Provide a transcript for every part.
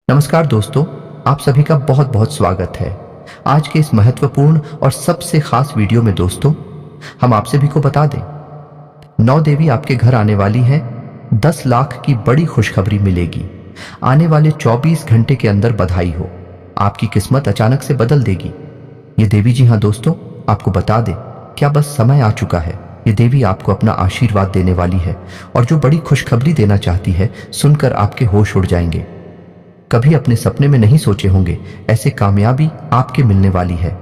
नमस्कार दोस्तों, आप सभी का बहुत बहुत स्वागत है। आज के इस महत्वपूर्ण और सबसे खास वीडियो में दोस्तों, हम आप सभी को बता दें, 9 देवी आपके घर आने वाली हैं। 10 लाख की बड़ी खुशखबरी मिलेगी। आने वाले 24 घंटे के अंदर बधाई हो, आपकी किस्मत अचानक से बदल देगी। ये देवी, जी हाँ दोस्तों, आपको बता दें, क्या बस समय आ चुका है। ये देवी आपको अपना आशीर्वाद देने वाली है और जो बड़ी खुशखबरी देना चाहती है, सुनकर आपके होश उड़ जाएंगे। कभी अपने सपने में नहीं सोचे होंगे ऐसे कामयाबी आपके मिलने वाली है।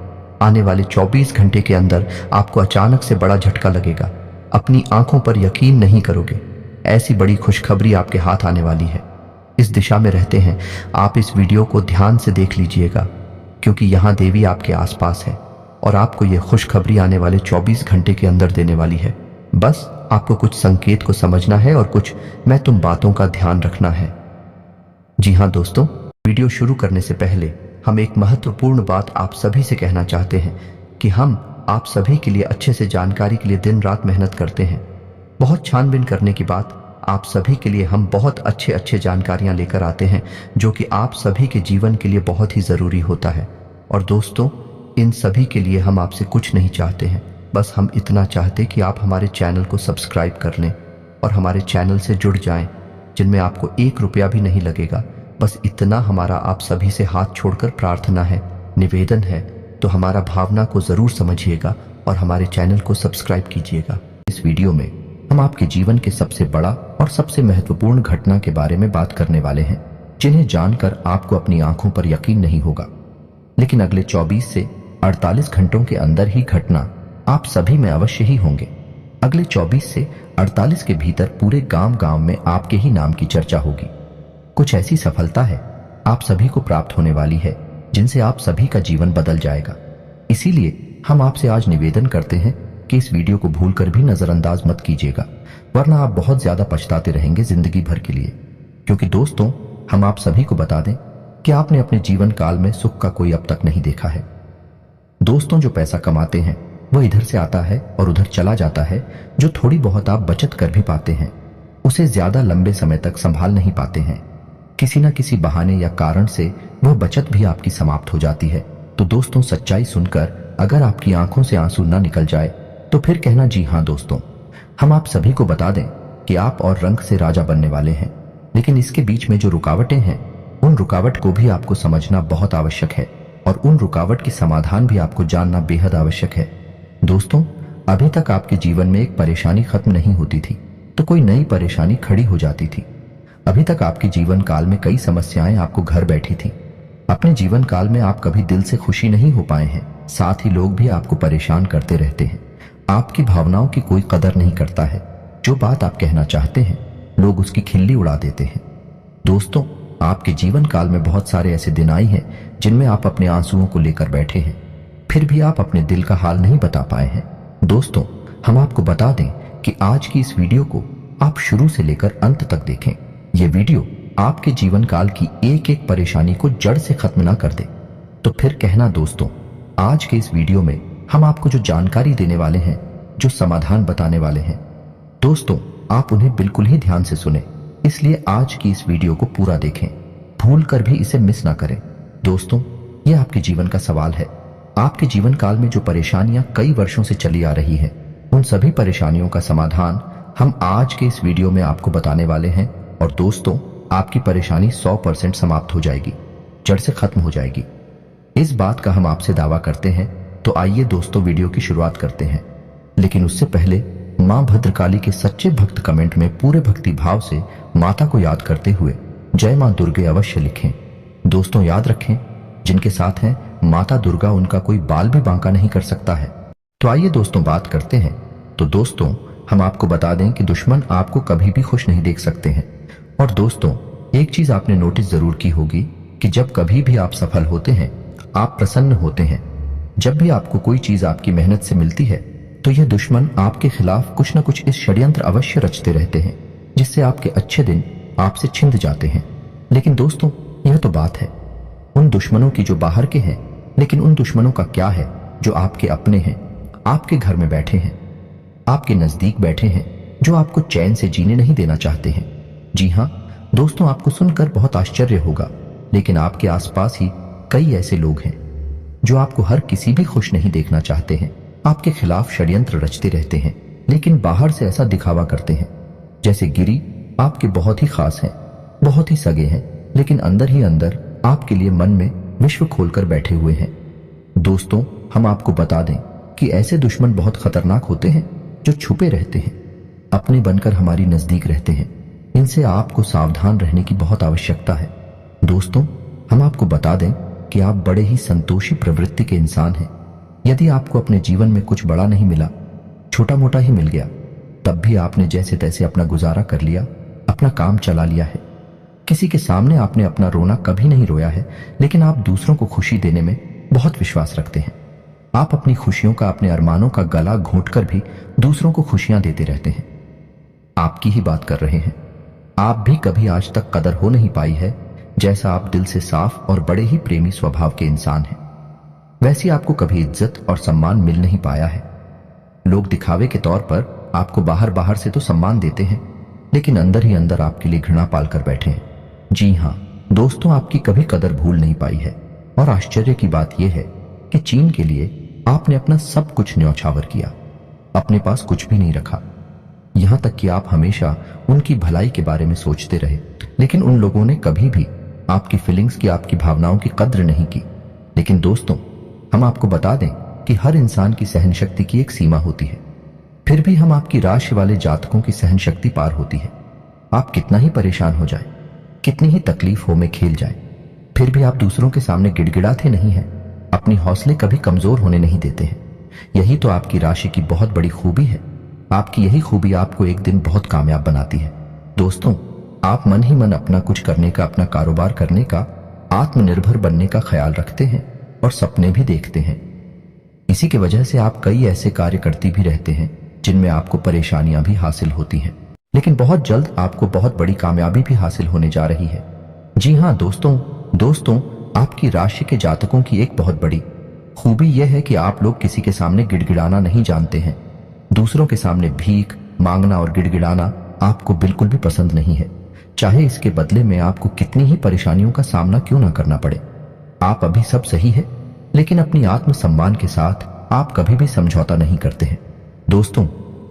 आने वाले 24 घंटे के अंदर आपको अचानक से बड़ा झटका लगेगा। अपनी आंखों पर यकीन नहीं करोगे, ऐसी बड़ी खुशखबरी आपके हाथ आने वाली है। इस दिशा में रहते हैं आप, इस वीडियो को ध्यान से देख लीजिएगा, क्योंकि यहाँ देवी आपके आसपास है और आपको यह खुशखबरी आने वाले 24 घंटे के अंदर देने वाली है। बस आपको कुछ संकेत को समझना है और कुछ मैं तुम बातों का ध्यान रखना है। जी हाँ दोस्तों, वीडियो शुरू करने से पहले हम एक महत्वपूर्ण बात आप सभी से कहना चाहते हैं कि हम आप सभी के लिए अच्छे से जानकारी के लिए दिन रात मेहनत करते हैं। बहुत छानबीन करने के बाद आप सभी के लिए हम बहुत अच्छे जानकारियां लेकर आते हैं, जो कि आप सभी के जीवन के लिए बहुत ही ज़रूरी होता है। और दोस्तों, इन सभी के लिए हम आपसे कुछ नहीं चाहते हैं, बस हम इतना चाहते कि आप हमारे चैनल को सब्सक्राइब कर लें और हमारे चैनल से जुड़ जाएं, जिनमें आपको 1 रुपया भी नहीं लगेगा। बस इतना हमारा आप सभी से हाथ छोड़कर प्रार्थना है, निवेदन है। तो हमारा भावना को ज़रूर समझिएगा और हमारे चैनल को सब्सक्राइब कीजिएगा। इस वीडियो में हम आपके जीवन के सबसे बड़ा और सबसे महत्वपूर्ण घटना के बारे में बात करने वाले हैं, जिन्हें जानकर आपको अपनी आंखों पर यकीन नहीं होगा, लेकिन अगले 24 से 48 घंटों के अंदर ही घटना आप सभी में अवश्य ही होंगे। अगले 24 से 48 के भीतर पूरे गांव में आपके ही नाम की चर्चा होगी। कुछ ऐसी सफलता है आप सभी को प्राप्त होने वाली है, जिनसे आप सभी का जीवन बदल जाएगा। इसीलिए हम आपसे आज निवेदन करते हैं कि इस वीडियो को भूलकर भी नजरअंदाज मत कीजिएगा, वरना आप बहुत ज्यादा पछताते रहेंगे जिंदगी भर के लिए। क्योंकि दोस्तों, हम आप सभी को बता दें कि आपने अपने जीवन काल में सुख का कोई अब तक नहीं देखा है। दोस्तों, जो पैसा कमाते हैं वो इधर से आता है और उधर चला जाता है। जो थोड़ी बहुत आप बचत कर भी पाते हैं, उसे ज्यादा लंबे समय तक संभाल नहीं पाते हैं। किसी न किसी बहाने या कारण से वह बचत भी आपकी समाप्त हो जाती है। तो दोस्तों, सच्चाई सुनकर अगर आपकी आंखों से आंसू न निकल जाए तो फिर कहना जी हाँ दोस्तों, हम आप सभी को बता दें कि आप और रंग से राजा बनने वाले हैं। लेकिन इसके बीच में जो रुकावटें हैं, उन रुकावट को भी आपको समझना बहुत आवश्यक है और उन रुकावट की समाधान भी आपको जानना बेहद आवश्यक है। दोस्तों, अभी तक आपके जीवन में एक परेशानी खत्म नहीं होती थी तो कोई नई परेशानी खड़ी हो जाती थी। अभी तक आपके जीवन काल में कई समस्याएं आपको घर बैठी थी। अपने जीवन काल में आप कभी दिल से खुशी नहीं हो पाए हैं। साथ ही लोग भी आपको परेशान करते रहते हैं। आपकी भावनाओं की कोई कदर नहीं करता है। जो बात आप कहना चाहते हैं, लोग उसकी खिल्ली उड़ा देते हैं। दोस्तों, आपके जीवन काल में बहुत सारे ऐसे दिन आए हैं जिनमें आप अपने आंसुओं को लेकर बैठे हैं, फिर भी आप अपने दिल का हाल नहीं बता पाए हैं। दोस्तों, हम आपको बता दें कि आज की इस वीडियो को आप शुरू से लेकर अंत तक देखें। यह वीडियो आपके जीवन काल की एक एक परेशानी को जड़ से खत्म ना कर दे तो फिर कहना दोस्तों, आज के इस वीडियो में हम आपको जो जानकारी देने वाले हैं, जो समाधान बताने वाले हैं, दोस्तों आप उन्हें बिल्कुल ही ध्यान से सुने। इसलिए आज की इस वीडियो को पूरा देखें, भूल कर भी इसे मिस ना करें। दोस्तों, यह आपके जीवन का सवाल है। आपके जीवन काल में जो परेशानियां कई वर्षों से चली आ रही हैं, उन सभी परेशानियों का समाधान हम आज के इस वीडियो में आपको बताने वाले हैं। और दोस्तों, आपकी परेशानी 100% समाप्त हो जाएगी, जड़ से खत्म हो जाएगी। इस बात का हम आपसे दावा करते हैं। तो आइए दोस्तों, वीडियो की शुरुआत करते हैं। लेकिन उससे पहले मां भद्रकाली के सच्चे भक्त कमेंट में पूरे भक्ति भाव से माता को याद करते हुए जय मां दुर्गे अवश्य लिखें। दोस्तों, याद रखें, जिनके साथ हैं माता दुर्गा, उनका कोई बाल भी बांका नहीं कर सकता है। तो आइए दोस्तों, बात करते हैं। तो दोस्तों, हम आपको बता दें कि दुश्मन आपको कभी भी खुश नहीं देख सकते हैं। और दोस्तों, एक चीज आपने नोटिस जरूर की होगी कि जब कभी भी आप सफल होते हैं, आप प्रसन्न होते हैं, जब भी आपको कोई चीज आपकी मेहनत से मिलती है, तो यह दुश्मन आपके खिलाफ कुछ न कुछ इस षड्यंत्र अवश्य रचते रहते हैं, जिससे आपके अच्छे दिन आपसे छिंद जाते हैं। लेकिन दोस्तों, यह तो बात है उन दुश्मनों की जो बाहर के हैं, लेकिन उन दुश्मनों का क्या है जो आपके अपने हैं, आपके घर में बैठे हैं, आपके नजदीक बैठे हैं, जो आपको चैन से जीने नहीं देना चाहते हैं। जी हाँ दोस्तों, आपको सुनकर बहुत आश्चर्य होगा, लेकिन आपके आसपास ही कई ऐसे लोग हैं जो आपको हर किसी भी खुश नहीं देखना चाहते हैं, आपके खिलाफ षड्यंत्र रचते रहते हैं, लेकिन बाहर से ऐसा दिखावा करते हैं जैसे गिरी आपके बहुत ही खास हैं, बहुत ही सगे हैं, लेकिन अंदर ही अंदर आपके लिए मन में विश्व खोलकर बैठे हुए हैं। दोस्तों, हम आपको बता दें कि ऐसे दुश्मन बहुत खतरनाक होते हैं जो छुपे रहते हैं, अपने बनकर हमारी नजदीक रहते हैं। इनसे आपको सावधान रहने की बहुत आवश्यकता है। दोस्तों, हम आपको बता दें कि आप बड़े ही संतोषी प्रवृत्ति के इंसान हैं। यदि आपको अपने जीवन में कुछ बड़ा नहीं मिला, छोटा मोटा ही मिल गया, तब भी आपने जैसे तैसे अपना गुजारा कर लिया, अपना काम चला लिया है। किसी के सामने आपने अपना रोना कभी नहीं रोया है, लेकिन आप दूसरों को खुशी देने में बहुत विश्वास रखते हैं। आप अपनी खुशियों का, अपने अरमानों का गला घोंटकर भी दूसरों को खुशियां देते रहते हैं। आपकी ही बात कर रहे हैं। आप भी कभी आज तक कदर हो नहीं पाई है, जैसा आप दिल से साफ और बड़े ही प्रेमी स्वभाव के इंसान हैं, वैसी आपको कभी इज्जत और सम्मान मिल नहीं पाया है। लोग दिखावे के तौर पर आपको बाहर बाहर से तो सम्मान देते हैं, लेकिन अंदर ही अंदर आपके लिए घृणा पालकर बैठे हैं। जी हां दोस्तों, आपकी कभी कदर भूल नहीं पाई है। और आश्चर्य की बात यह है कि चीन के लिए आपने अपना सब कुछ न्यौछावर किया, अपने पास कुछ भी नहीं रखा। यहां तक कि आप हमेशा उनकी भलाई के बारे में सोचते रहे, लेकिन उन लोगों ने कभी भी आपकी फीलिंग्स की, आपकी भावनाओं की कद्र नहीं की। लेकिन दोस्तों, हम आपको बता दें कि हर इंसान की सहन शक्ति की एक सीमा होती है। फिर भी हम आपकी राशि वाले जातकों की सहन शक्ति पार होती है। आप कितना ही परेशान हो जाए, कितनी ही तकलीफों में खेल जाए, फिर भी आप दूसरों के सामने गिड़गिड़ाते नहीं हैं, अपनी हौसले कभी कमजोर होने नहीं देते हैं। यही तो आपकी राशि की बहुत बड़ी खूबी है। आपकी यही खूबी आपको एक दिन बहुत कामयाब बनाती है। दोस्तों, आप मन ही मन अपना कुछ करने का, अपना कारोबार करने का, आत्मनिर्भर बनने का ख्याल रखते हैं और सपने भी देखते हैं। इसी की वजह से आप कई ऐसे कार्य करती भी रहते हैं जिनमें आपको परेशानियां भी हासिल होती हैं, लेकिन बहुत जल्द आपको बहुत बड़ी कामयाबी भी हासिल होने जा रही है। जी हां दोस्तों, आपकी राशि के जातकों की एक बहुत बड़ी खूबी यह है कि आप लोग किसी के सामने गिड़गिड़ाना नहीं जानते हैं। दूसरों के सामने भीख मांगना और गिड़गिड़ाना आपको बिल्कुल भी पसंद नहीं है, चाहे इसके बदले में आपको कितनी ही परेशानियों का सामना क्यों ना करना पड़े। आप अभी सब सही है, लेकिन अपनी आत्मसम्मान के साथ आप कभी भी समझौता नहीं करते हैं। दोस्तों,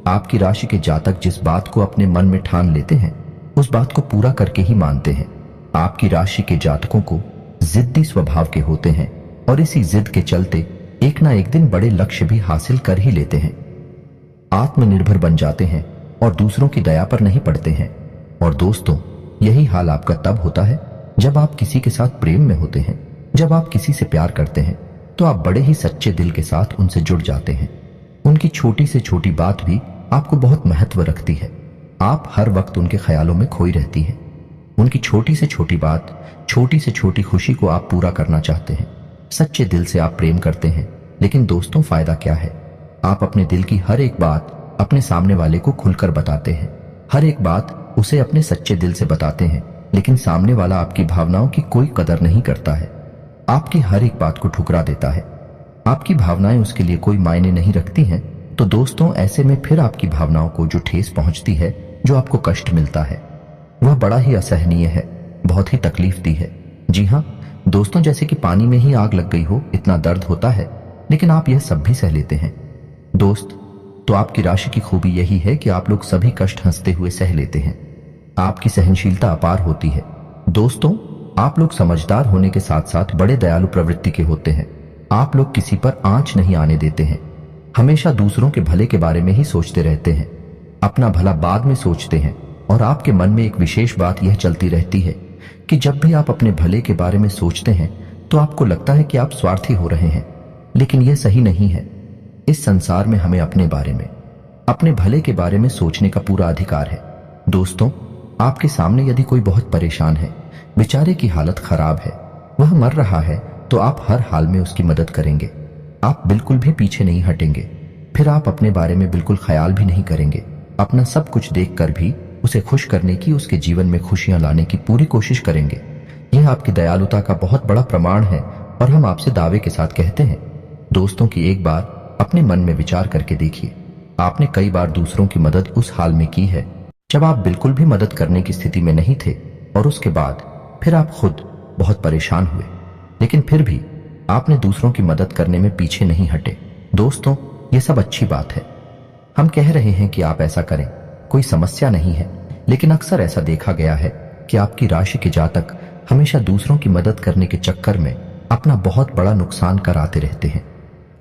आपकी राशि के जातक जिस बात को अपने मन में ठान लेते हैं, उस बात को पूरा करके ही मानते हैं। आपकी राशि के जातकों को जिद्दी स्वभाव के होते हैं और इसी जिद के चलते एक ना एक दिन बड़े लक्ष्य भी हासिल कर ही लेते हैं। आत्मनिर्भर बन जाते हैं और दूसरों की दया पर नहीं पड़ते हैं। और दोस्तों, यही हाल आपका तब होता है जब आप किसी के साथ प्रेम में होते हैं। जब आप किसी से प्यार करते हैं तो आप बड़े ही सच्चे दिल के साथ उनसे जुड़ जाते हैं। उनकी छोटी से छोटी बात भी आपको बहुत महत्व रखती है। आप हर वक्त उनके ख्यालों में खोई रहती हैं। उनकी छोटी से छोटी बात, छोटी से छोटी खुशी को आप पूरा करना चाहते हैं। सच्चे दिल से आप प्रेम करते हैं, लेकिन दोस्तों फायदा क्या है? आप अपने दिल की हर एक बात अपने सामने वाले को खुलकर बताते हैं। हर एक बात उसे अपने सच्चे दिल से बताते हैं, लेकिन सामने वाला आपकी भावनाओं की कोई कदर नहीं करता है, आपकी हर एक बात को ठुकरा देता है। आपकी भावनाएं उसके लिए कोई मायने नहीं रखती हैं। तो दोस्तों, ऐसे में फिर आपकी भावनाओं को जो ठेस पहुंचती है, जो आपको कष्ट मिलता है, वह बड़ा ही असहनीय है, बहुत ही तकलीफ दी है। जी हाँ दोस्तों, जैसे कि पानी में ही आग लग गई हो, इतना दर्द होता है, लेकिन आप यह सब भी सह लेते हैं। दोस्त, तो आपकी राशि की खूबी यही है कि आप लोग सभी कष्ट हंसते हुए सह लेते हैं। आपकी सहनशीलता अपार होती है। दोस्तों, आप लोग समझदार होने के साथ साथ बड़े दयालु प्रवृत्ति के होते हैं। आप लोग किसी पर आंच नहीं आने देते हैं। हमेशा दूसरों के भले के बारे में ही सोचते रहते हैं, अपना भला बाद में सोचते हैं। और आपके मन में एक विशेष बात यह चलती रहती है कि जब भी आप अपने भले के बारे में सोचते हैं तो आपको लगता है कि आप स्वार्थी हो रहे हैं, लेकिन यह सही नहीं है। इस संसार में हमें अपने बारे में, अपने भले के बारे में सोचने का पूरा अधिकार है। दोस्तों, आपके सामने यदि कोई बहुत परेशान है, बेचारे की हालत खराब है, वह मर रहा है, तो आप हर हाल में उसकी मदद करेंगे। आप बिल्कुल भी पीछे नहीं हटेंगे। फिर आप अपने बारे में बिल्कुल ख्याल भी नहीं करेंगे। अपना सब कुछ देखकर भी उसे खुश करने की, उसके जीवन में खुशियां लाने की पूरी कोशिश करेंगे। यह आपकी दयालुता का बहुत बड़ा प्रमाण है और हम आपसे दावे के साथ कहते हैं। दोस्तों की एक बार अपने मन में विचार करके देखिए, आपने कई बार दूसरों की मदद उस हाल में की है जब आप बिल्कुल भी मदद करने की स्थिति में नहीं थे, और उसके बाद फिर आप खुद बहुत परेशान हुए, लेकिन फिर भी आपने दूसरों की मदद करने में पीछे नहीं हटे। दोस्तों, ये सब अच्छी बात है। हम कह रहे हैं कि आप ऐसा करें, कोई समस्या नहीं है, लेकिन अक्सर ऐसा देखा गया है कि आपकी राशि के जातक हमेशा दूसरों की मदद करने के चक्कर में अपना बहुत बड़ा नुकसान कराते रहते हैं।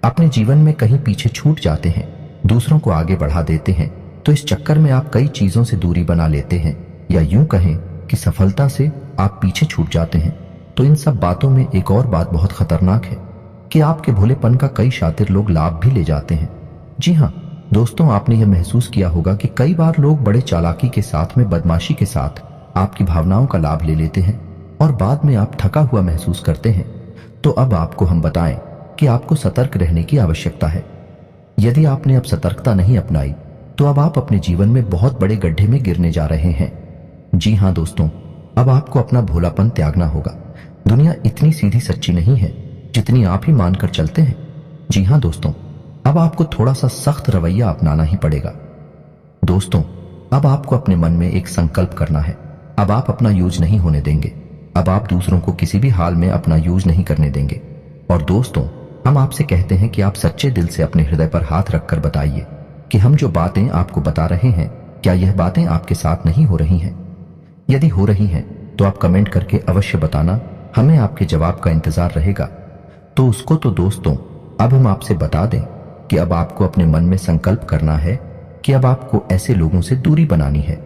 अपने जीवन में कहीं पीछे छूट जाते हैं, दूसरों को आगे बढ़ा देते हैं, तो इस चक्कर में आप कई चीजों से दूरी बना लेते हैं, या यूं कहें कि सफलता से आप पीछे छूट जाते हैं। तो इन सब बातों में एक और बात बहुत खतरनाक है कि आपके भोलेपन का कई शातिर लोग लाभ भी ले जाते हैं। जी हाँ दोस्तों, आपने यह महसूस किया होगा कि कई बार लोग बड़े चालाकी के साथ में, बदमाशी के साथ आपकी भावनाओं का लाभ ले लेते हैं और बाद में आप थका हुआ महसूस करते हैं। तो अब आपको हम बताएं कि आपको सतर्क रहने की आवश्यकता है। यदि आपने अब सतर्कता नहीं अपनाई तो अब आप अपने जीवन में बहुत बड़े गड्ढे में गिरने जा रहे हैं। जी हाँ दोस्तों, अब आपको अपना भोलापन त्यागना होगा। दुनिया इतनी सीधी सच्ची नहीं है जितनी आप ही मानकर चलते हैं। जी हाँ दोस्तों, अब आपको थोड़ा सा सख्त रवैया अपनाना ही पड़ेगा। दोस्तों, अब आपको अपने मन में एक संकल्प करना है। अब आप अपना यूज नहीं होने देंगे। अब आप दूसरों को किसी भी हाल में अपना यूज नहीं करने देंगे। और दोस्तों, हम आपसे कहते हैं कि आप सच्चे दिल से अपने हृदय पर हाथ रखकर बताइए कि हम जो बातें आपको बता रहे हैं, क्या यह बातें आपके साथ नहीं हो रही हैं? यदि हो रही हैं तो आप कमेंट करके अवश्य बताना, हमें आपके जवाब का इंतजार रहेगा। तो उसको तो दोस्तों, अब हम आपसे बता दें कि अब आपको अपने मन में संकल्प करना है कि अब आपको ऐसे लोगों से दूरी बनानी है।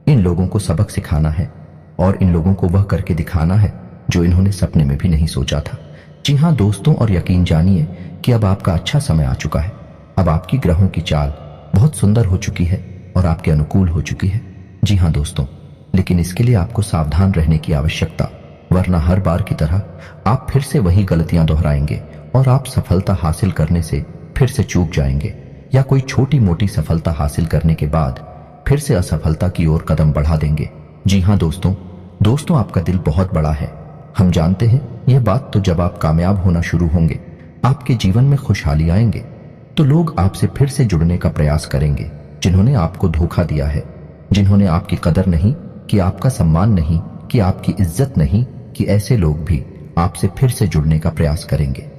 इन लोगों को सबक सिखाना है और इन लोगों को वह करके दिखाना है जो इन्होंने सपने में भी नहीं सोचा था। जी हाँ दोस्तों, और यकीन जानिए कि अब आपका अच्छा समय आ चुका है। अब आपकी ग्रहों की चाल बहुत सुंदर हो चुकी है और आपके अनुकूल हो चुकी है। जी हाँ दोस्तों, लेकिन इसके लिए आपको सावधान रहने की आवश्यकता, वरना हर बार की तरह आप फिर से वही गलतियां दोहराएंगे और आप सफलता हासिल करने से फिर से चूक जाएंगे, या कोई छोटी मोटी सफलता हासिल करने के बाद फिर से असफलता की ओर कदम बढ़ा देंगे। जी हाँ दोस्तों, आपका दिल बहुत बड़ा है। हम जानते हैं यह बात। तो जब आप कामयाब होना शुरू होंगे, आपके जीवन में खुशहाली आएंगे, तो लोग आपसे फिर से जुड़ने का प्रयास करेंगे। जिन्होंने आपको धोखा दिया है, जिन्होंने आपकी कदर नहीं कि, आपका सम्मान नहीं कि, आपकी इज्जत नहीं कि, ऐसे लोग भी आपसे फिर से जुड़ने का प्रयास करेंगे,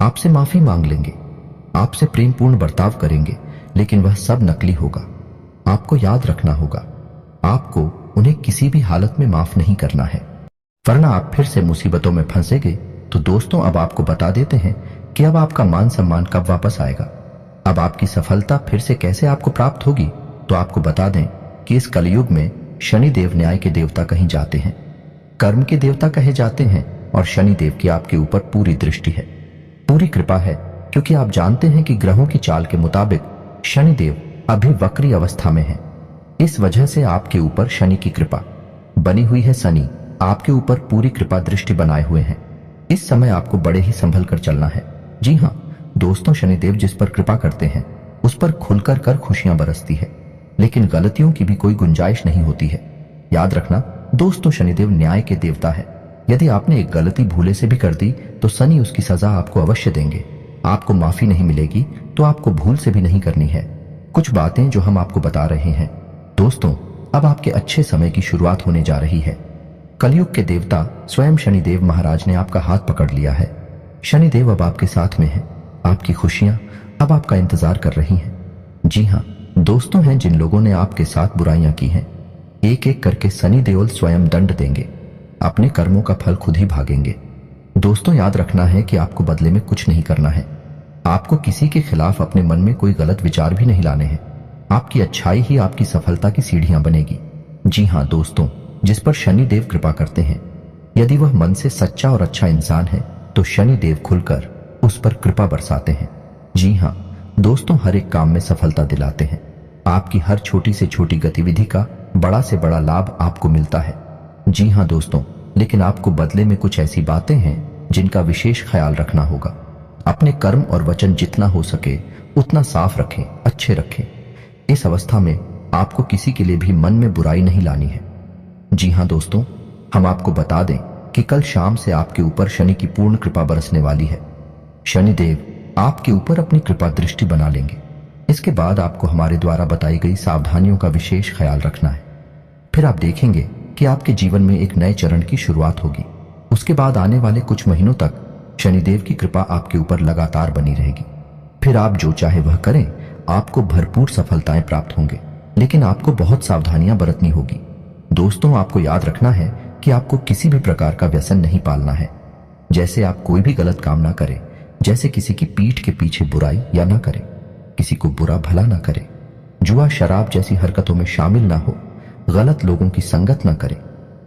आपसे माफी मांग लेंगे, आपसे प्रेमपूर्ण बर्ताव करेंगे, लेकिन वह सब नकली होगा। आपको याद रखना होगा, आपको उन्हें किसी भी हालत में माफ नहीं करना है, वरना आप फिर से मुसीबतों में फंसेंगे। तो दोस्तों, अब आपको बता देते हैं कि अब आपका मान सम्मान कब वापस आएगा, अब आपकी सफलता फिर से कैसे आपको प्राप्त होगी। तो आपको बता दें कि इस कलयुग में शनि देव न्याय के देवता कहे जाते हैं, कर्म के देवता कहे जाते हैं, और शनि देव की आपके ऊपर पूरी दृष्टि है, पूरी कृपा है, क्योंकि आप जानते हैं कि ग्रहों की चाल के मुताबिक शनि देव अभी वक्री अवस्था में है। इस वजह से आपके ऊपर शनि की कृपा बनी हुई है। शनि आपके ऊपर पूरी कृपा दृष्टि बनाए हुए हैं। इस समय आपको बड़े ही संभल कर चलना है। जी हाँ दोस्तों, शनिदेव जिस पर कृपा करते हैं उस पर खुलकर कर खुशियां बरसती है, लेकिन गलतियों की भी कोई गुंजाइश नहीं होती है। याद रखना दोस्तों, शनिदेव न्याय के देवता है। यदि आपने एक गलती भूले से भी कर दी तो शनि उसकी सजा आपको अवश्य देंगे। आपको माफी नहीं मिलेगी तो आपको भूल से भी नहीं करनी है। कुछ बातें जो हम आपको बता रहे हैं दोस्तों, अब आपके अच्छे समय की शुरुआत होने जा रही है। कलयुग के देवता स्वयं शनिदेव महाराज ने आपका हाथ पकड़ लिया है। शनिदेव अब आपके साथ में है। आपकी खुशियां अब आपका इंतजार कर रही हैं। जी हाँ दोस्तों, हैं जिन लोगों ने आपके साथ बुराइयां की हैं, एक एक करके शनि देवल स्वयं दंड देंगे। अपने कर्मों का फल खुद ही भागेंगे। दोस्तों, याद रखना है कि आपको बदले में कुछ नहीं करना है। आपको किसी के खिलाफ अपने मन में कोई गलत विचार भी नहीं लाने हैं। आपकी अच्छाई ही आपकी सफलता की सीढ़ियां बनेगी। जी हाँ दोस्तों, जिस पर शनि देव कृपा करते हैं, यदि वह मन से सच्चा और अच्छा इंसान है तो शनि देव खुलकर उस पर कृपा बरसाते हैं। जी हाँ दोस्तों, हर एक काम में सफलता दिलाते हैं। आपकी हर छोटी से छोटी गतिविधि का बड़ा से बड़ा लाभ आपको मिलता है। जी हाँ दोस्तों, लेकिन आपको बदले में कुछ ऐसी बातें हैं जिनका विशेष ख्याल रखना होगा। अपने कर्म और वचन जितना हो सके उतना साफ रखें, अच्छे रखें। इस अवस्था में आपको किसी के लिए भी मन में बुराई नहीं लानी है। जी हाँ दोस्तों, हम आपको बता दें कि कल शाम से आपके ऊपर शनि की पूर्ण कृपा बरसने वाली है। शनिदेव आपके ऊपर अपनी कृपा दृष्टि बना लेंगे। इसके बाद आपको हमारे द्वारा बताई गई सावधानियों का विशेष ख्याल रखना है। फिर आप देखेंगे कि आपके जीवन में एक नए चरण की शुरुआत होगी। उसके बाद आने वाले कुछ महीनों तक शनिदेव की कृपा आपके ऊपर लगातार बनी रहेगी। फिर आप जो चाहे वह करें, आपको भरपूर सफलताएं प्राप्त होंगे, लेकिन आपको बहुत सावधानियां बरतनी होगी। दोस्तों, आपको याद रखना है कि आपको किसी भी प्रकार का व्यसन नहीं पालना है। जैसे आप कोई भी गलत काम ना करें, जैसे किसी की पीठ के पीछे बुराई या ना करें, किसी को बुरा भला ना करें, जुआ शराब जैसी हरकतों में शामिल ना हो, गलत लोगों की संगत ना करें,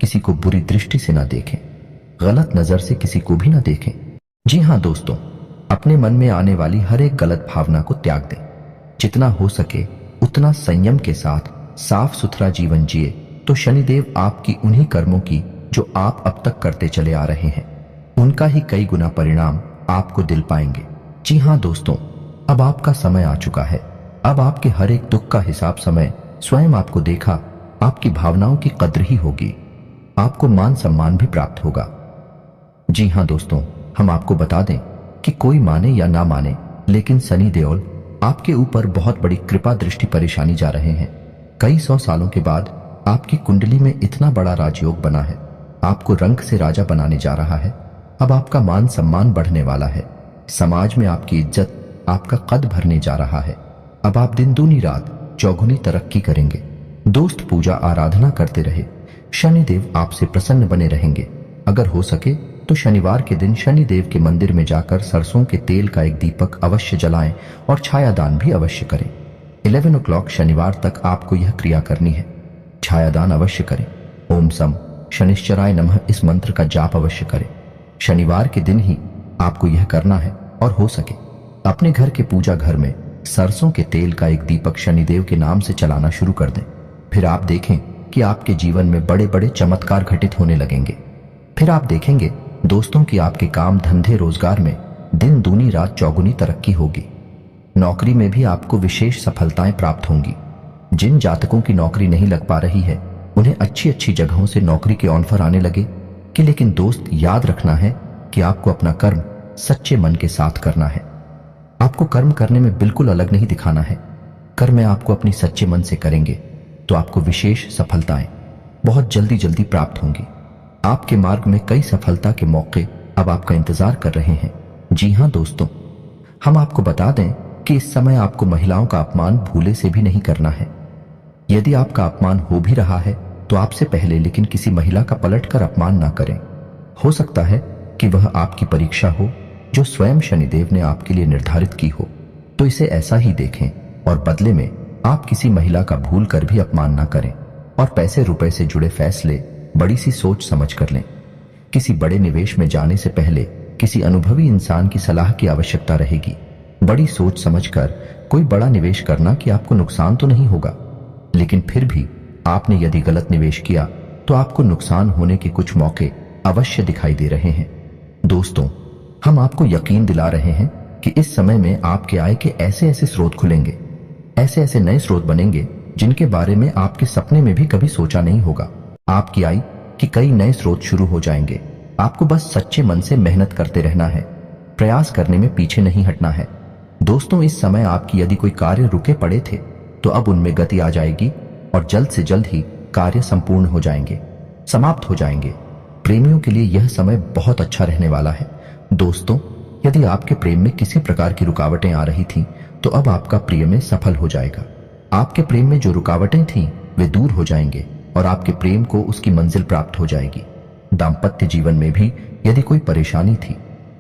किसी को बुरी दृष्टि से ना देखें, गलत नजर से किसी को भी ना देखें। जी हाँ दोस्तों, अपने मन में आने वाली हर एक गलत भावना को त्याग दें। जितना हो सके उतना संयम के साथ साफ सुथरा जीवन जिए तो शनिदेव आपकी उन्हीं कर्मों की जो आप अब तक करते चले आ रहे हैं, उनका ही कई गुना परिणाम आपको दिल पाएंगे। जी हाँ दोस्तों, अब आपका समय आ चुका है। अब आपके हर एक दुख का हिसाब समय स्वयं आपको देखा, आपकी भावनाओं की कद्र ही होगी, आपको मान सम्मान भी प्राप्त होगा। जी हाँ दोस्तों, हम आपको बता दें कि कोई माने या ना माने, लेकिन सनी देओल आपके ऊपर बहुत बड़ी कृपा दृष्टि परेशानी जा रहे हैं। कई 100 सालों के बाद आपकी कुंडली में इतना बड़ा राजयोग बना है, आपको रंग से राजा बनाने जा रहा है। अब आपका मान सम्मान बढ़ने वाला है, समाज में आपकी इज्जत, आपका कद भरने जा रहा है। अब आप दिन दूनी रात चौगुनी तरक्की करेंगे। दोस्त, पूजा आराधना करते रहे, शनिदेव आपसे प्रसन्न बने रहेंगे। अगर हो सके तो शनिवार के दिन शनिदेव के मंदिर में जाकर सरसों के तेल का एक दीपक अवश्य जलाएं और छायादान भी अवश्य करें। 11 o'clock शनिवार तक आपको यह क्रिया करनी है। छायादान अवश्य करें। ओम सम शनिश्चराय नमः इस मंत्र का जाप अवश्य करें। शनिवार के दिन ही आपको यह करना है। और हो सके अपने घर के पूजा घर में सरसों के तेल का एक दीपक शनिदेव के नाम से चलाना शुरू कर दें। फिर आप देखें कि आपके जीवन में बड़े बड़े चमत्कार घटित होने लगेंगे। फिर आप देखेंगे दोस्तों कि आपके काम धंधे रोजगार में दिन दूनी रात चौगुनी तरक्की होगी। नौकरी में भी आपको विशेष सफलताएं प्राप्त होंगी। जिन जातकों की नौकरी नहीं लग पा रही है, उन्हें अच्छी अच्छी जगहों से नौकरी के ऑफर आने लगे कि लेकिन दोस्त, याद रखना है कि आपको अपना कर्म सच्चे मन के साथ करना है। आपको कर्म करने में बिल्कुल अलग नहीं दिखाना है। कर्म आपको अपनी सच्चे मन से करेंगे तो आपको विशेष सफलताएं बहुत जल्दी जल्दी प्राप्त होंगी। आपके मार्ग में कई सफलता के मौके अब आपका इंतजार कर रहे हैं। जी हाँ दोस्तों, हम आपको बता दें कि इस समय आपको महिलाओं का अपमान भूले से भी नहीं करना है। यदि आपका अपमान हो भी रहा है तो आपसे पहले लेकिन किसी महिला का पलटकर अपमान ना करें। हो सकता है कि वह आपकी परीक्षा हो जो स्वयं शनिदेव ने आपके लिए निर्धारित की हो, तो इसे ऐसा ही देखें और बदले में आप किसी महिला का भूल कर भी अपमान ना करें और पैसे रुपए से जुड़े फैसले बड़ी सी सोच समझ कर लें। किसी बड़े निवेश में जाने से पहले किसी अनुभवी इंसान की सलाह की आवश्यकता रहेगी। बड़ी सोच समझकर कोई बड़ा निवेश करना कि आपको नुकसान तो नहीं होगा, लेकिन फिर भी आपने यदि गलत निवेश किया तो आपको नुकसान होने के कुछ मौके अवश्य दिखाई दे रहे हैं। दोस्तों, हम आपको यकीन दिला रहे हैं कि इस समय में आपके आय के ऐसे ऐसे स्रोत खुलेंगे, ऐसे ऐसे नए स्रोत बनेंगे जिनके बारे में आपके सपने में भी कभी सोचा नहीं होगा। आपकी आय के कई नए स्रोत शुरू हो जाएंगे। आपको बस सच्चे मन से मेहनत करते रहना है, प्रयास करने में पीछे नहीं हटना है। दोस्तों, इस समय आपकी यदि कोई कार्य रुके पड़े थे तो अब उनमें गति आ जाएगी और जल्द से जल्द ही कार्य संपूर्ण हो जाएंगे, समाप्त हो जाएंगे। प्रेमियों के लिए यह समय बहुत अच्छा रहने वाला है। दोस्तों, यदि आपके प्रेम में किसी प्रकार की रुकावटें आ रही थीं, तो अब आपका प्रेम में सफल हो जाएगा। आपके प्रेम में जो रुकावटें थीं वे दूर हो जाएंगे और आपके प्रेम को उसकी मंजिल प्राप्त हो जाएगी। दाम्पत्य जीवन में भी यदि कोई परेशानी थी,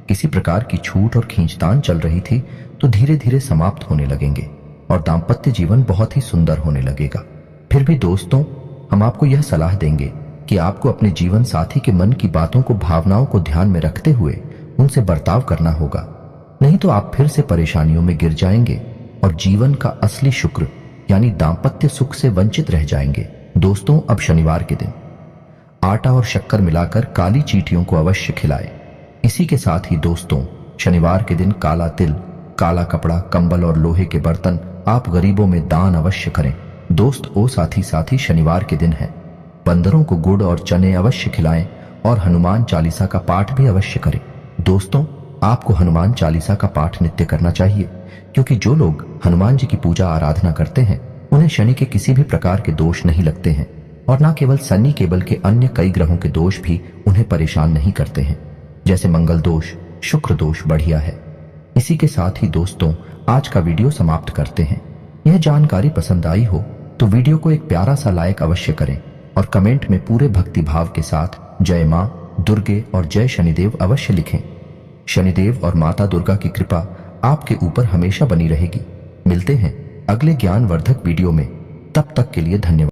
किसी प्रकार की छूट और खींचतान चल रही थी, तो धीरे धीरे समाप्त होने लगेंगे और दाम्पत्य जीवन बहुत ही सुंदर होने लगेगा। फिर भी दोस्तों, हम आपको यह सलाह देंगे कि आपको अपने जीवन साथी के मन की बातों को, भावनाओं को ध्यान में रखते हुए उनसे बर्ताव करना होगा, नहीं तो आप फिर से परेशानियों में गिर जाएंगे और जीवन का असली शुक्र यानी दाम्पत्य सुख से वंचित रह जाएंगे। दोस्तों, अब शनिवार के दिन आटा और शक्कर मिलाकर काली चींटियों को अवश्य खिलाएं। इसी के साथ ही दोस्तों, शनिवार के दिन काला तिल, काला कपड़ा, कंबल और लोहे के बर्तन आप गरीबों में दान अवश्य करें। दोस्त ओ साथी शनिवार के दिन है, बंदरों को गुड़ और चने अवश्य खिलाएं और हनुमान चालीसा का पाठ भी अवश्य करें। दोस्तों, आपको हनुमान चालीसा का पाठ नित्य करना चाहिए, क्योंकि जो लोग हनुमान जी की पूजा आराधना करते हैं उन्हें शनि के किसी भी प्रकार के दोष नहीं लगते हैं। और न केवल सन्नी केबल के अन्य कई ग्रहों के दोष भी उन्हें परेशान नहीं करते हैं, जैसे मंगल दोष, शुक्र दोष बढ़िया है। इसी के साथ ही दोस्तों आज का वीडियो समाप्त करते हैं। यह जानकारी पसंद आई हो तो वीडियो को एक प्यारा सा लाइक अवश्य करें और कमेंट में पूरे भक्ति भाव के साथ जय मां दुर्गे और जय शनिदेव अवश्य लिखें। शनिदेव और माता दुर्गा की कृपा आपके ऊपर हमेशा बनी रहेगी। मिलते हैं अगले ज्ञानवर्धक वीडियो में, तब तक के लिए धन्यवाद।